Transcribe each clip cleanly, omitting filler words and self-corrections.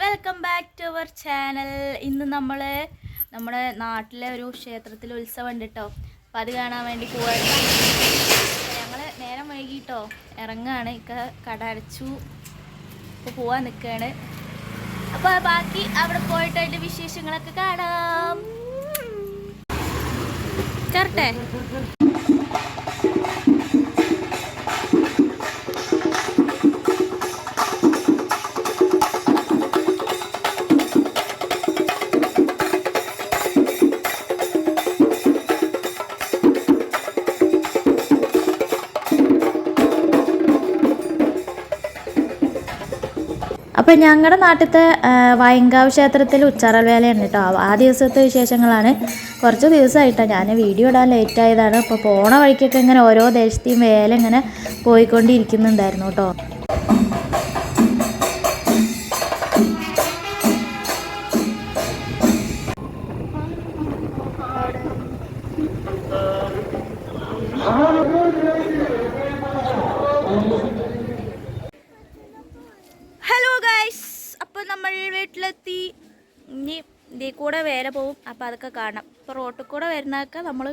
Welcome back to our channel. ഇന്ന് നമ്മൾ നമ്മുടെ നാട്ടിലെ ഒരു ക്ഷേത്രത്തിൽ ഉത്സവം ഉണ്ട് കേട്ടോ. അപ്പം അത് കാണാൻ വേണ്ടി പോവായിരുന്നു. ഞങ്ങൾ നേരം വൈകിട്ടോ ഇറങ്ങുകയാണ്. കട അടച്ചു. ഇപ്പോൾ പോവാൻ നിൽക്കുകയാണ്. അപ്പോൾ ബാക്കി അവിടെ പോയിട്ട് അതിൻ്റെ വിശേഷങ്ങളൊക്കെ കാണാം. ചേർട്ടെ അപ്പോൾ ഞങ്ങളുടെ നാട്ടിലത്തെ വയങ്കാവ് ക്ഷേത്രത്തിൽ ഉച്ചാറൽ വേലയാണ് കേട്ടോ. ആ ദിവസത്തെ വിശേഷങ്ങളാണ്. കുറച്ച് ദിവസമായിട്ടാണ് ഞാൻ വീഡിയോ ഇടാൻ ലേറ്റ് ആയതാണ്. അപ്പോൾ പോണ വഴിക്കൊക്കെ ഇങ്ങനെ ഓരോ ദേശത്തെയും വേല ഇങ്ങനെ പോയിക്കൊണ്ടിരിക്കുന്നുണ്ടായിരുന്നു കേട്ടോ. നമ്മൾ വീട്ടിലെത്തി. ഇനി ഇതിൽ കൂടെ വേല പോവും. അപ്പോൾ അതൊക്കെ കാണാം. ഇപ്പോൾ റോട്ടിൽ കൂടെ വരുന്നതൊക്കെ നമ്മൾ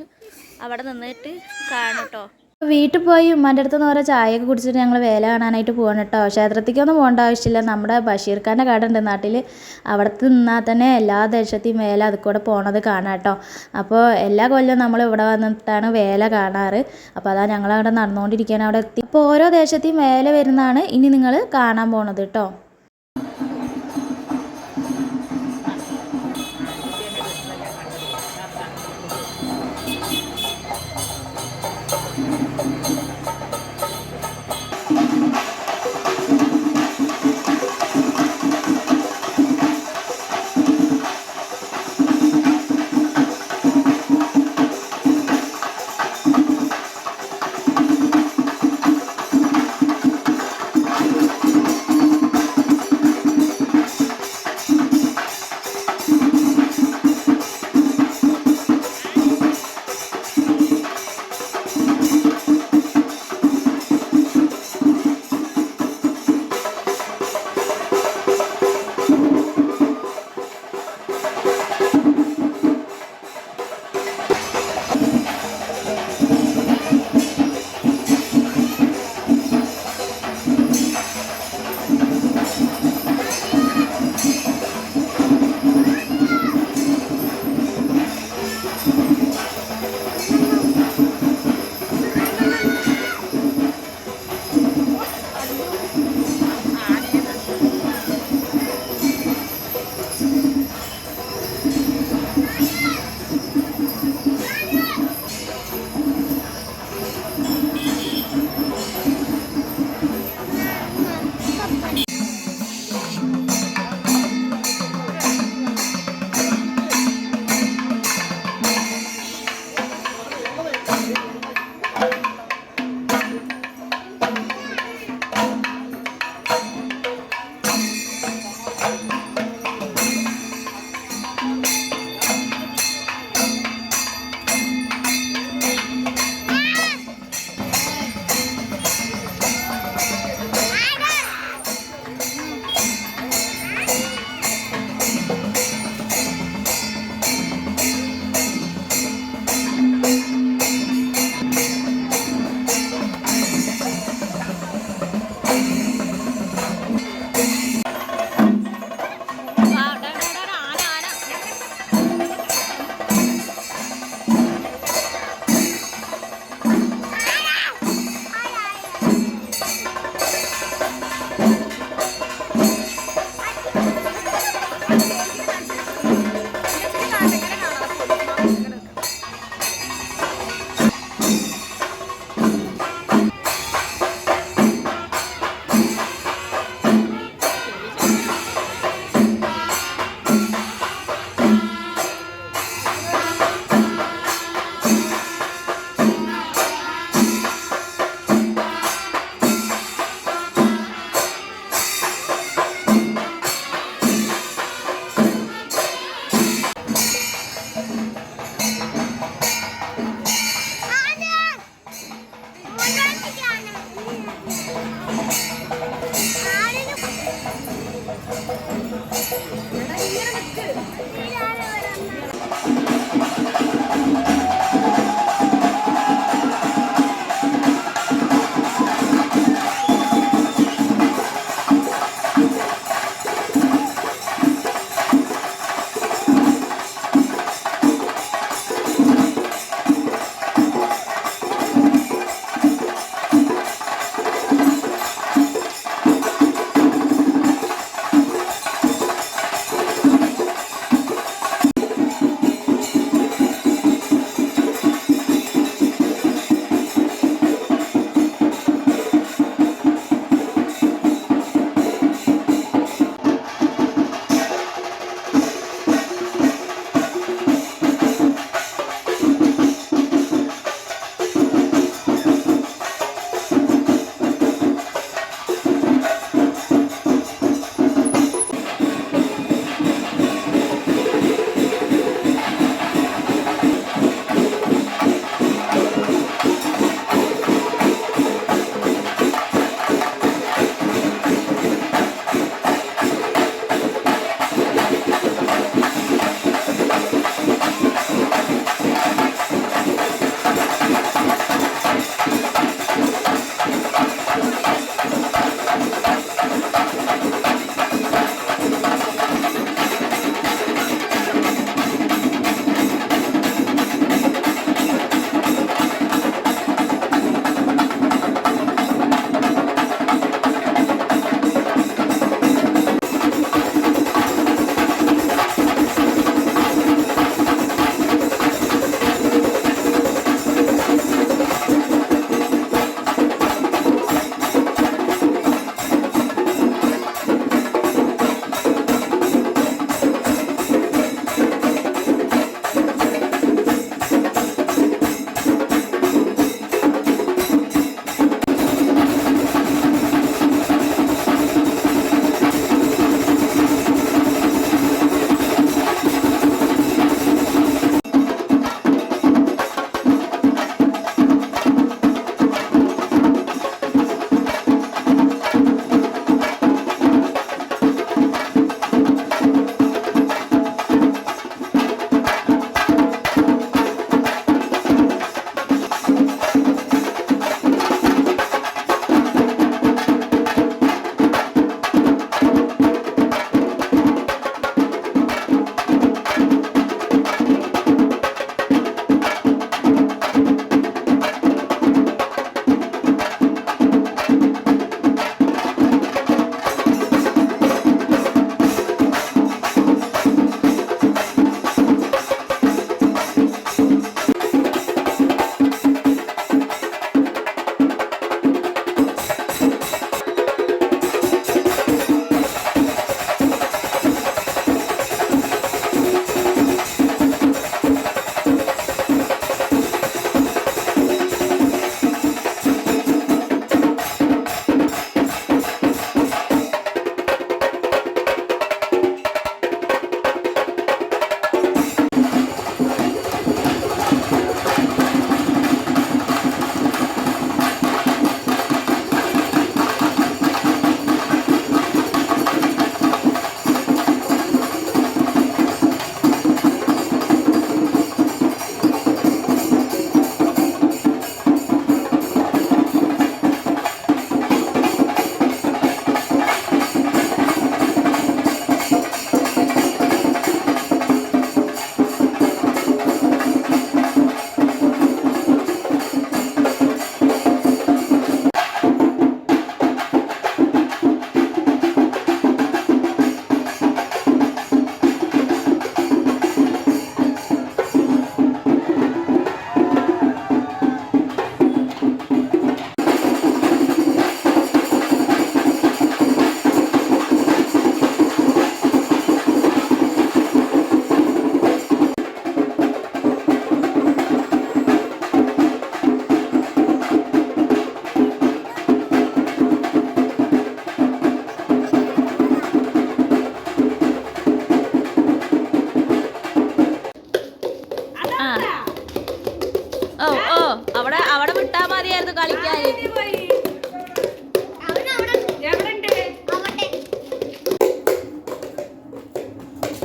അവിടെ നിന്നിട്ട് കാണും കേട്ടോ. വീട്ടിൽ പോയി ഉമ്മാൻ്റെ അടുത്ത് നിന്ന് ഓരോ ചായയൊക്കെ കുടിച്ചിട്ട് ഞങ്ങൾ വേല കാണാനായിട്ട് പോകണം കേട്ടോ. ക്ഷേത്രത്തിലേക്കൊന്നും പോകേണ്ട ആവശ്യമില്ല. നമ്മുടെ ബഷീർഖാൻ്റെ കട ഉണ്ട് നാട്ടിൽ. അവിടുത്തെ നിന്നാൽ തന്നെ എല്ലാ ദേശത്തെയും വേല അത് കൂടെ പോണത് കാണാം കേട്ടോ. അപ്പോൾ എല്ലാ കൊല്ലവും നമ്മൾ ഇവിടെ വന്നിട്ടാണ് വേല കാണാറ്. അപ്പോൾ അതാ ഞങ്ങളവിടെ നടന്നുകൊണ്ടിരിക്കുകയാണ്. അവിടെ എത്തി. അപ്പോൾ ഓരോ ദേശത്തെയും വേല വരുന്നതാണ് ഇനി നിങ്ങൾ കാണാൻ പോണത് കേട്ടോ.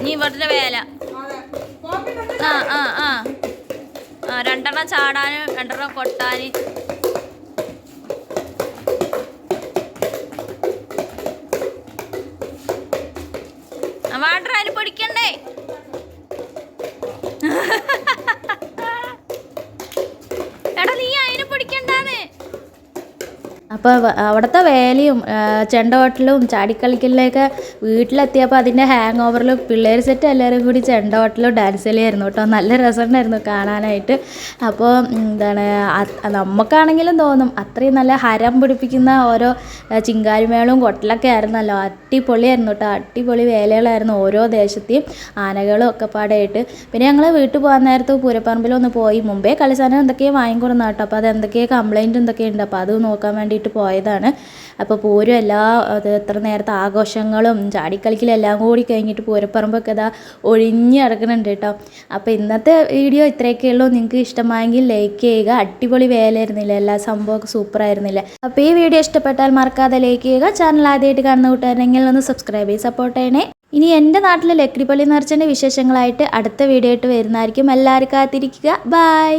ഇനി ഇവിടുത്തെ വേല. ആ ആ ആ ആ 2 ചാടാന് 2 കൊട്ടാന്. വാട്ടർ അതിന് പൊടിക്കണ്ടേ? എടാ നീ അതിന് പൊടിക്കണ്ടാന്ന്. അപ്പോൾ അവിടുത്തെ വേലയും ചെണ്ടോട്ടലും ചാടിക്കളിക്കലിലൊക്കെ വീട്ടിലെത്തിയപ്പോൾ അതിൻ്റെ ഹാങ് ഓവറിൽ പിള്ളേർ സെറ്റ് എല്ലാവരും കൂടി ചെണ്ടോട്ടലും ഡാൻസ് കളിയായിരുന്നു കേട്ടോ. നല്ല രസമുണ്ടായിരുന്നു കാണാനായിട്ട്. അപ്പോൾ എന്താണ് നമുക്കാണെങ്കിലും തോന്നും അത്രയും നല്ല ഹരം പിടിപ്പിക്കുന്ന ഓരോ ചിങ്കാരിമേളവും കൊട്ടലൊക്കെ ആയിരുന്നല്ലോ. അടിപൊളിയായിരുന്നു കേട്ടോ. അടിപൊളി വേലകളായിരുന്നു ഓരോ ദേശത്തെയും ആനകളും ഒക്കെ പാടായിട്ട്. പിന്നെ ഞങ്ങൾ വീട്ടിൽ പോകാൻ നേരത്ത് പൂരപ്പറമ്പിലൊന്ന് പോയി. മുമ്പേ കളിസാധനം എന്തൊക്കെയോ വാങ്ങിക്കൊടുന്ന കേട്ടോ. അപ്പോൾ അത് എന്തൊക്കെയോ കംപ്ലൈൻറ്റ് എന്തൊക്കെയുണ്ട്. അപ്പോൾ അത് നോക്കാൻ വേണ്ടിയിട്ട് പോയതാണ്. അപ്പോൾ പൂരം അത് എത്ര നേരത്തെ ആഘോഷങ്ങളും ചാടിക്കളിക്കലും എല്ലാം കൂടി കഴിഞ്ഞിട്ട് പൂരപ്പറമ്പൊക്കെ ഇതാ ഒഴിഞ്ഞ് കിടക്കുന്നുണ്ട് കേട്ടോ. അപ്പോൾ ഇന്നത്തെ വീഡിയോ ഇത്രയൊക്കെ ഉള്ളൂ. നിങ്ങൾക്ക് ഇഷ്ടമായെങ്കിൽ ലൈക്ക് ചെയ്യുക. അടിപൊളി വേലയായിരുന്നില്ല, എല്ലാ സംഭവമൊക്കെ സൂപ്പറായിരുന്നില്ല. അപ്പോൾ ഈ വീഡിയോ ഇഷ്ടപ്പെട്ടാൽ മറക്കാതെ ലൈക്ക് ചെയ്യുക. ചാനൽ ആദ്യമായിട്ട് കാണുന്ന കൂട്ടുകാരെങ്കിൽ ഒന്ന് സബ്സ്ക്രൈബ് ചെയ്ത് സപ്പോർട്ട് ചെയ്യണേ. ഇനി എൻ്റെ നാട്ടിലെ ലക്കിടിപ്പള്ളി നേർച്ചൻ്റെ വിശേഷങ്ങളായിട്ട് അടുത്ത വീഡിയോ ആയിട്ട് വരുന്നതായിരിക്കും. എല്ലാവരും കാത്തിരിക്കുക. ബൈ.